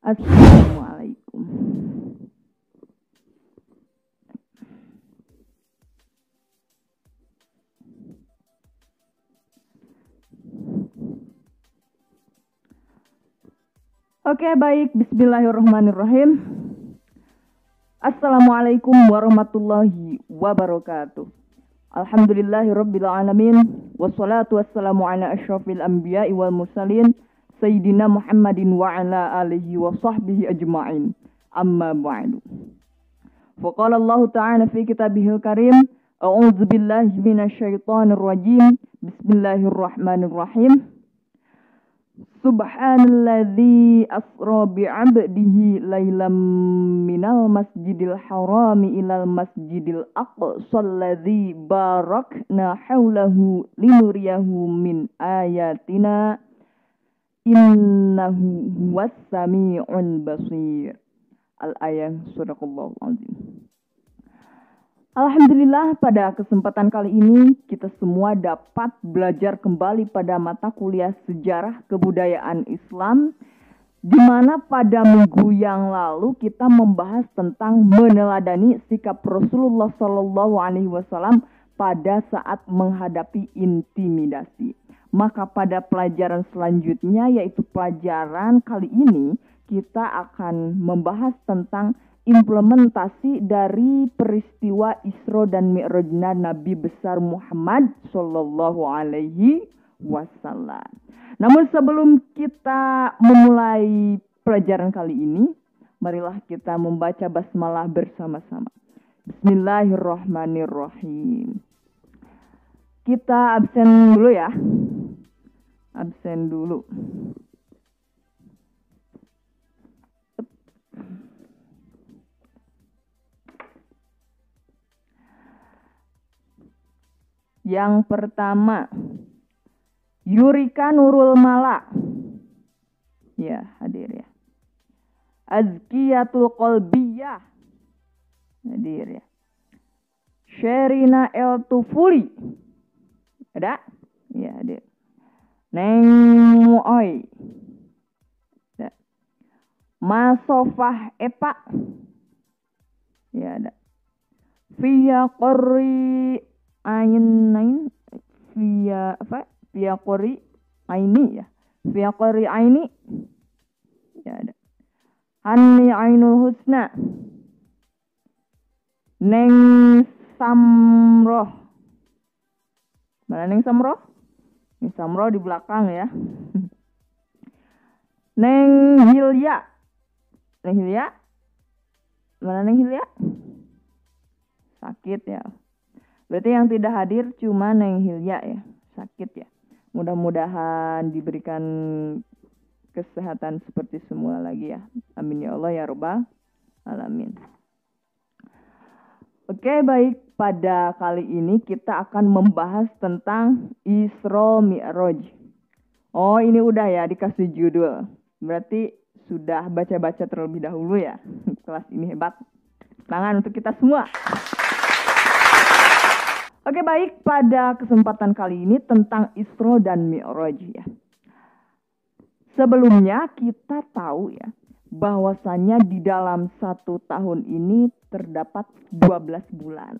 Assalamualaikum. Oke, baik. Bismillahirrahmanirrahim. Assalamualaikum warahmatullahi wabarakatuh. Alhamdulillahirabbil alamin. Wassalatu wassalamu ala asyrafil anbiya'i wal mursalin sayyidina Muhammadin wa ala alihi wa sahbihi ajma'in. Amma ba'du. Faqala Allah ta'ala fi kitabihil karim, a'udzu billahi minasyaitonir rajim. Bismillahirrahmanirrahim. Subhanalladzi asra bi'abdihi laylam minal masjidil harami ilal masjidil aqsa alladzi barakna haulahu linuriyahu min ayatina innahu huwas sami'ul basir. Al-ayah surahullahu azim. Alhamdulillah, pada kesempatan kali ini kita semua dapat belajar kembali pada mata kuliah sejarah kebudayaan Islam, di mana pada minggu yang lalu kita membahas tentang meneladani sikap Rasulullah Shallallahu Alaihi Wasallam pada saat menghadapi intimidasi. Maka pada pelajaran selanjutnya, yaitu pelajaran kali ini, kita akan membahas tentang implementasi dari peristiwa Isra dan Mi'rajnya Nabi besar Muhammad Sallallahu Alaihi Wasallam. Namun sebelum kita memulai pelajaran kali ini, marilah kita membaca basmalah bersama-sama. Bismillahirrahmanirrahim. Kita absen dulu ya. Absen dulu. Yang pertama, Yurika Nurul Mala. Ya, hadir ya. Azkiyatul Qalbiyah. Hadir ya. Sherina El Tufuli. Ada? Ya, hadir. Neng Muoy. Ada. Masofah Epa. Ya, ada. Via Qori Ain via apa? Via Qori Aini ya. Via Qori Aini. Ya ada. Hani Ainul Husna. Neng Samroh. Mana Neng Samroh? Neng Samroh di belakang ya. Neng Hilya. Neng Hilya. Mana Neng Hilya? Sakit ya. Berarti yang tidak hadir cuma Neng Hilya ya, sakit ya. Mudah-mudahan diberikan kesehatan seperti semula lagi ya. Amin ya Allah ya Rabbal alamin. Oke, baik. Pada kali ini kita akan membahas tentang Isra Mi'raj. Oh, ini udah ya dikasih judul. Berarti sudah baca-baca terlebih dahulu ya. Kelas ini hebat. Tangan untuk kita semua. Oke, baik, pada kesempatan kali ini tentang Isra dan Mi'raj ya. Sebelumnya kita tahu ya, bahwasannya di dalam 1 tahun ini terdapat 12 bulan.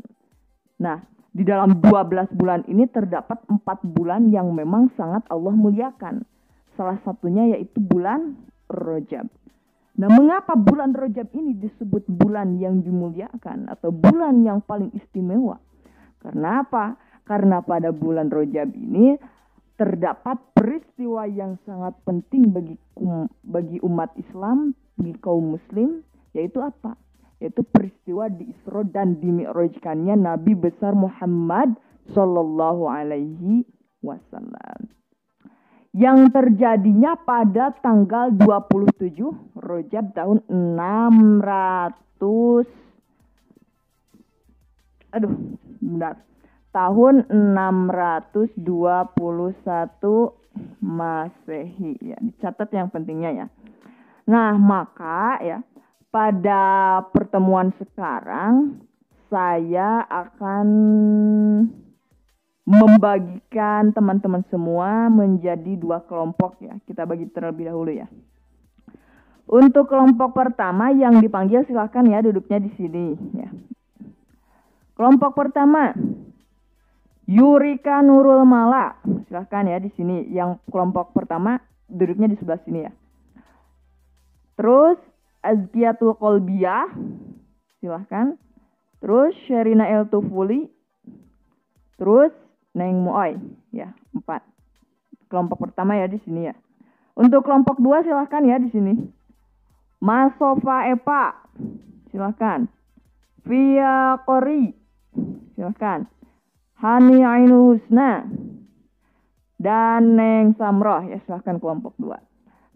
Nah, di dalam 12 bulan ini terdapat 4 bulan yang memang sangat Allah muliakan. Salah satunya yaitu bulan Rajab. Nah, mengapa bulan Rajab ini disebut bulan yang dimuliakan atau bulan yang paling istimewa? Karena apa? Karena pada bulan Rajab ini terdapat peristiwa yang sangat penting bagi umat Islam, bagi kaum muslim, yaitu apa? Yaitu peristiwa di Isra dan di Mi'rajkannya Nabi besar Muhammad Sallallahu Alaihi Wasallam. Yang terjadinya pada tanggal 27 Rajab tahun 621 Masehi ya, dicatat yang pentingnya ya. Nah, maka ya pada pertemuan sekarang saya akan membagikan teman-teman semua menjadi 2 kelompok ya. Kita bagi terlebih dahulu ya. Untuk kelompok pertama yang dipanggil silahkan ya duduknya di sini ya. Kelompok pertama Yurika Nurul Mala, silahkan ya di sini. Yang kelompok pertama duduknya di sebelah sini ya. Terus Azkiyatul Kolbiyah, silahkan. Terus Sherina El Tufuli. Terus Neng Muoy, ya 4. Kelompok pertama ya di sini ya. Untuk kelompok 2 silahkan ya di sini. Masofa Epa, silahkan. Via Kori, silahkan. Hani Ainul Husna dan Neng Samroh, ya silahkan kelompok 2.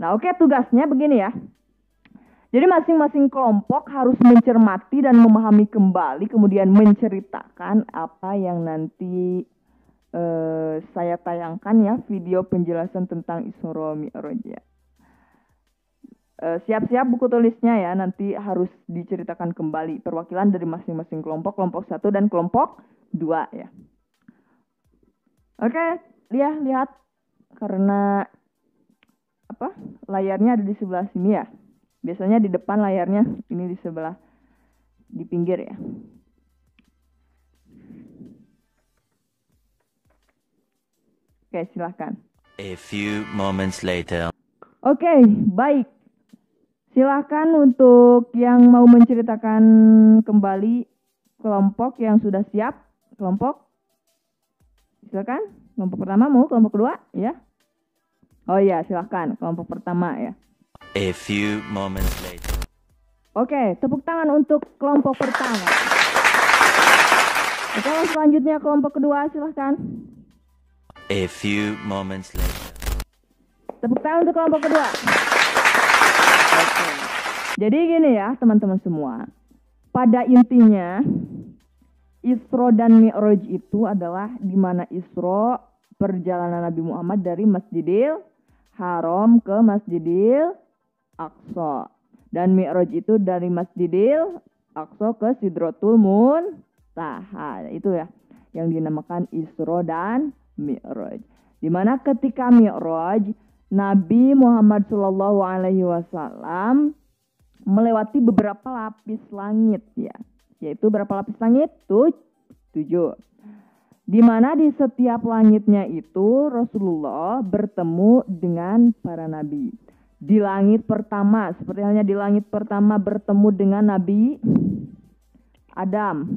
Nah oke, tugasnya begini ya. Jadi masing-masing kelompok harus mencermati dan memahami kembali, kemudian menceritakan apa yang nanti saya tayangkan ya, video penjelasan tentang Isra Mi'raj ya. Siap-siap buku tulisnya ya, nanti harus diceritakan kembali perwakilan dari masing-masing kelompok, kelompok 1 dan kelompok 2 ya. Oke, lihat karena layarnya ada di sebelah sini ya. Biasanya di depan layarnya, ini di sebelah di pinggir ya. Oke, silahkan. A few moments later. Oke, baik. Silahkan untuk yang mau menceritakan kembali kelompok yang sudah siap. Kelompok, silakan. Kelompok pertama mau, kelompok kedua, ya. Oh iya, silahkan. Kelompok pertama ya. A few moments later. Oke, tepuk tangan untuk kelompok pertama. Oke, selanjutnya kelompok kedua, silahkan. A few moments later. Tepuk tangan untuk kelompok kedua. Oke. Jadi gini ya teman-teman semua. Pada intinya Isra dan Mi'raj itu adalah di mana Isra perjalanan Nabi Muhammad dari Masjidil Haram ke Masjidil Aqsa. Dan Mi'raj itu dari Masjidil Aqsa ke Sidratul Muntaha. Itu ya yang dinamakan Isra dan Mi'raj. Di mana ketika Mi'raj Nabi Muhammad SAW melewati beberapa lapis langit ya. Yaitu berapa lapis langit? 7. Di mana di setiap langitnya itu Rasulullah bertemu dengan para nabi. Di langit pertama, seperti halnya di langit pertama bertemu dengan Nabi Adam.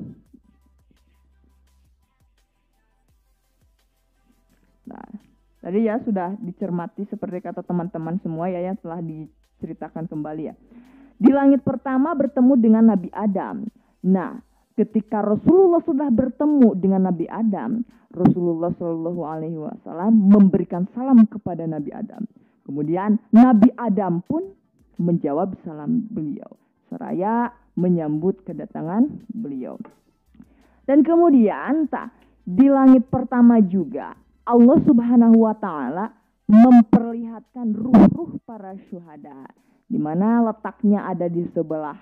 Nah, tadi ya sudah dicermati seperti kata teman-teman semua ya yang telah diceritakan kembali ya. Di langit pertama bertemu dengan Nabi Adam. Nah, ketika Rasulullah sudah bertemu dengan Nabi Adam, Rasulullah Shallallahu Alaihi Wasallam memberikan salam kepada Nabi Adam. Kemudian Nabi Adam pun menjawab salam beliau, seraya menyambut kedatangan beliau. Dan kemudian di langit pertama juga Allah Subhanahu Wa Taala memperlihatkan ruh-ruh para syuhada, di mana letaknya ada di sebelah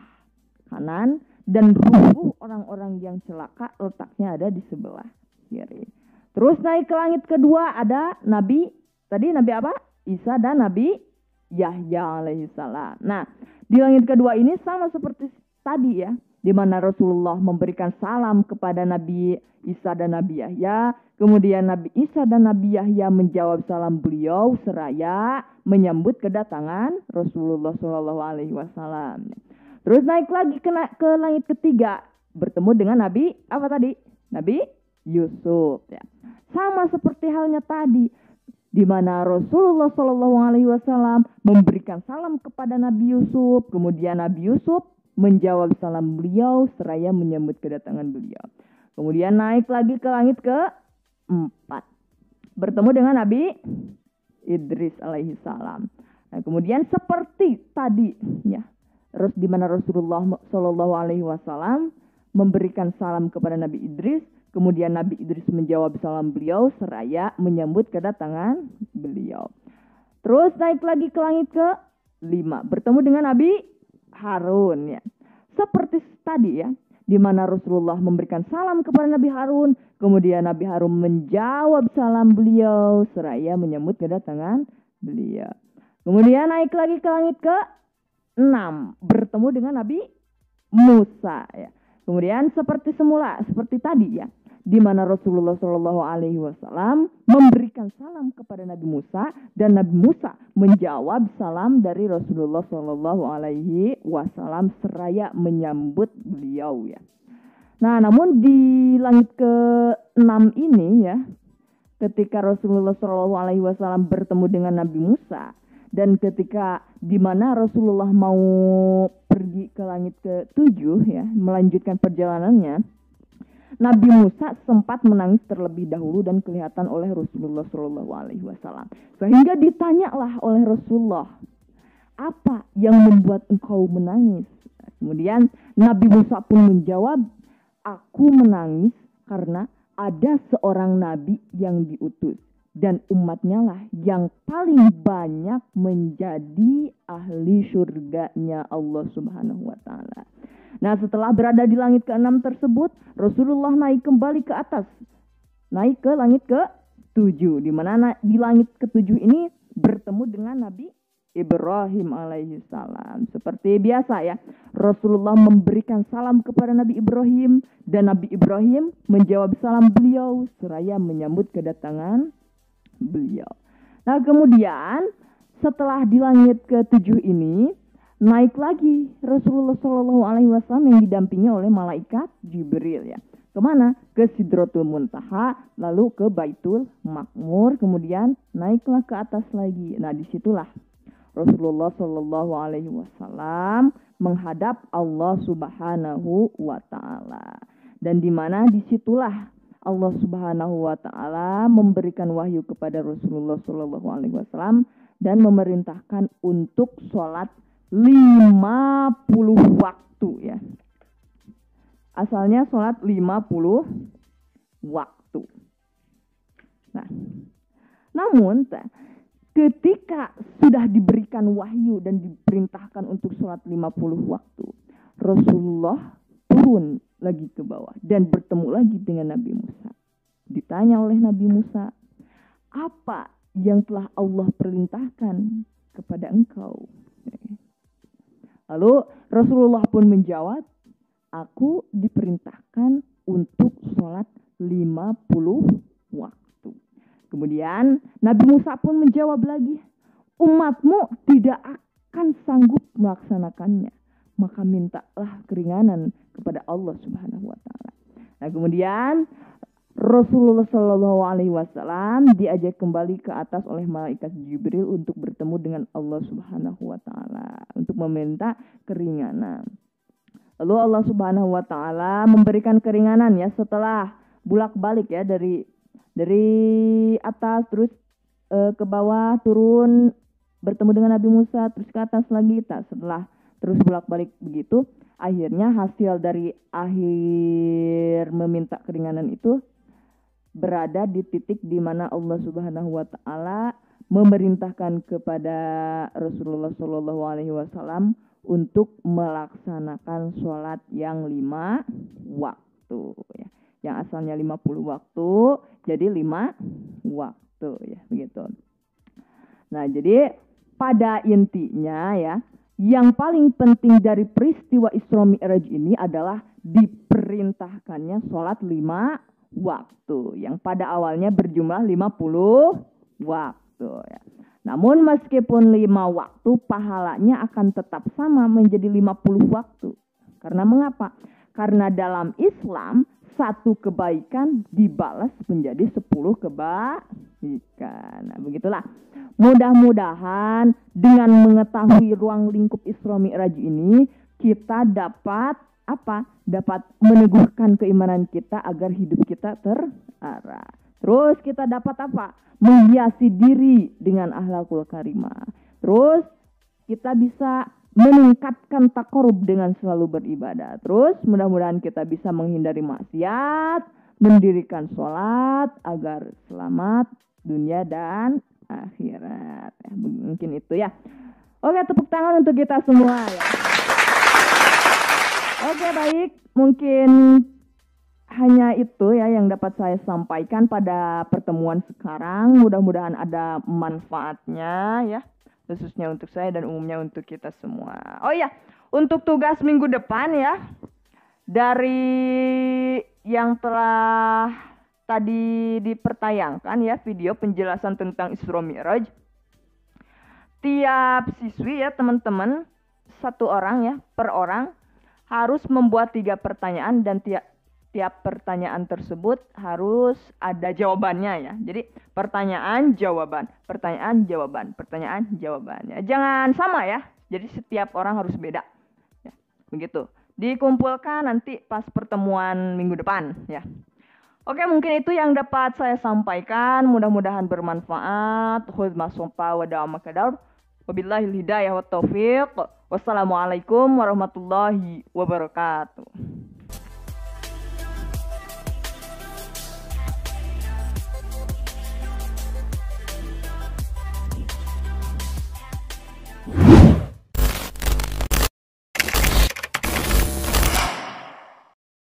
kanan. Dan ruh orang-orang yang celaka letaknya ada di sebelah kiri. Terus naik ke langit kedua ada Nabi, tadi Nabi apa? Isa dan Nabi Yahya alaihissalam. Nah, di langit kedua ini sama seperti tadi ya, di mana Rasulullah memberikan salam kepada Nabi Isa dan Nabi Yahya. Kemudian Nabi Isa dan Nabi Yahya menjawab salam beliau seraya menyambut kedatangan Rasulullah Shallallahu Alaihi Wasallam. Terus naik lagi ke langit ketiga, bertemu dengan Nabi apa tadi? Nabi Yusuf ya. Sama seperti halnya tadi, di mana Rasulullah Shallallahu Alaihi Wasallam memberikan salam kepada Nabi Yusuf, kemudian Nabi Yusuf menjawab salam beliau seraya menyambut kedatangan beliau. Kemudian naik lagi ke langit ke-4, bertemu dengan Nabi Idris alaihi salam. Nah, kemudian seperti tadi ya, di mana Rasulullah Shallallahu Alaihi Wasallam memberikan salam kepada Nabi Idris, kemudian Nabi Idris menjawab salam beliau seraya menyambut kedatangan beliau. Terus naik lagi ke langit ke-5, bertemu dengan Nabi Harun ya. Seperti tadi ya, di mana Rasulullah memberikan salam kepada Nabi Harun, kemudian Nabi Harun menjawab salam beliau seraya menyambut kedatangan beliau. Kemudian naik lagi ke langit ke 6 bertemu dengan Nabi Musa ya. Kemudian seperti semula, seperti tadi ya, di mana Rasulullah Shallallahu Alaihi Wasallam memberikan salam kepada Nabi Musa dan Nabi Musa menjawab salam dari Rasulullah Shallallahu Alaihi Wasallam seraya menyambut beliau ya. Nah, namun di langit ke-6 ini ya, ketika Rasulullah Shallallahu Alaihi Wasallam bertemu dengan Nabi Musa dan ketika di mana Rasulullah mau pergi ke langit ke-7 ya, melanjutkan perjalanannya, Nabi Musa sempat menangis terlebih dahulu dan kelihatan oleh Rasulullah Shallallahu Alaihi Wasallam. Sehingga ditanyalah oleh Rasulullah, apa yang membuat engkau menangis? Kemudian Nabi Musa pun menjawab, aku menangis karena ada seorang nabi yang diutus dan umatnya lah yang paling banyak menjadi ahli surganya Allah Subhanahu wa Ta'ala. Nah, setelah berada di langit ke-6 tersebut, Rasulullah naik kembali ke atas, naik ke langit ke-7, di mana di langit ke-7 ini bertemu dengan Nabi Ibrahim alaihi salam. Seperti biasa ya, Rasulullah memberikan salam kepada Nabi Ibrahim dan Nabi Ibrahim menjawab salam beliau seraya menyambut kedatangan beliau. Nah, kemudian setelah di langit ke-7 ini naik lagi Rasulullah Shallallahu Alaihi Wasallam yang didampingi oleh malaikat Jibril ya. Kemana? Ke Sidratul Muntaha, lalu ke Baitul Ma'mur, kemudian naiklah ke atas lagi. Nah, disitulah Rasulullah Shallallahu Alaihi Wasallam menghadap Allah Subhanahu wa Ta'ala, dan di mana disitulah Allah Subhanahu wa Ta'ala memberikan wahyu kepada Rasulullah Shallallahu Alaihi Wasallam dan memerintahkan untuk sholat 50 waktu ya. Asalnya sholat 50 waktu. Nah, namun ketika sudah diberikan wahyu dan diperintahkan untuk sholat 50 waktu, Rasulullah turun lagi ke bawah dan bertemu lagi dengan Nabi Musa. Ditanya oleh Nabi Musa, apa yang telah Allah perintahkan kepada engkau? Lalu Rasulullah pun menjawab, aku diperintahkan untuk sholat 50 waktu. Kemudian Nabi Musa pun menjawab lagi, umatmu tidak akan sanggup melaksanakannya, maka mintalah keringanan kepada Allah Subhanahu wa Ta'ala. Nah, kemudian Rasulullah Shallallahu Alaihi Wasallam diajak kembali ke atas oleh malaikat Jibril untuk bertemu dengan Allah Subhanahu wa Ta'ala untuk meminta keringanan. Lalu Allah Subhanahu wa Ta'ala memberikan keringanan ya, setelah bolak-balik ya, dari atas terus ke bawah, turun bertemu dengan Nabi Musa, terus ke atas lagi. Setelah terus bolak-balik begitu, akhirnya hasil dari akhir meminta keringanan itu berada di titik di mana Allah Subhanahu wa Ta'ala memerintahkan kepada Rasulullah Shallallahu Alaihi Wasallam untuk melaksanakan sholat yang 5 waktu ya. Yang asalnya 50 waktu jadi 5 waktu ya, begitu. Nah, jadi pada intinya ya, yang paling penting dari peristiwa Isra Mi'raj ini adalah diperintahkannya sholat 5 waktu yang pada awalnya berjumlah 50 waktu ya. Namun meskipun 5 waktu, pahalanya akan tetap sama menjadi 50 waktu. Karena mengapa? Karena dalam Islam satu kebaikan dibalas menjadi 10 kebaikan. Nah, begitulah. Mudah-mudahan dengan mengetahui ruang lingkup Isra Mi'raj ini, kita dapat apa? Dapat meneguhkan keimanan kita agar hidup kita terarah. Terus kita dapat apa? Menghiasi diri dengan akhlakul karimah. Terus kita bisa meningkatkan takarub dengan selalu beribadah. Terus mudah-mudahan kita bisa menghindari maksiat, mendirikan sholat agar selamat dunia dan akhirat. Mungkin itu ya. Oke, tepuk tangan untuk kita semua ya. Oke, baik. Mungkin hanya itu ya yang dapat saya sampaikan pada pertemuan sekarang. Mudah-mudahan ada manfaatnya ya. khususnya untuk saya dan umumnya untuk kita semua. Oh iya, untuk tugas minggu depan ya, dari yang telah tadi dipertayangkan ya video penjelasan tentang Isra Mi'raj, tiap siswi ya teman-teman, satu orang ya per orang harus membuat 3 pertanyaan dan tiap pertanyaan tersebut harus ada jawabannya ya. Jadi pertanyaan jawaban, pertanyaan jawaban, pertanyaan jawabannya. Jangan sama ya. Jadi setiap orang harus beda. Ya, begitu. Dikumpulkan nanti pas pertemuan minggu depan ya. Oke, mungkin itu yang dapat saya sampaikan. Mudah-mudahan bermanfaat. Khudmah sumpa wa da'ama kadar. Wabillahil hidayah wa taufiq. Wassalamualaikum warahmatullahi wabarakatuh.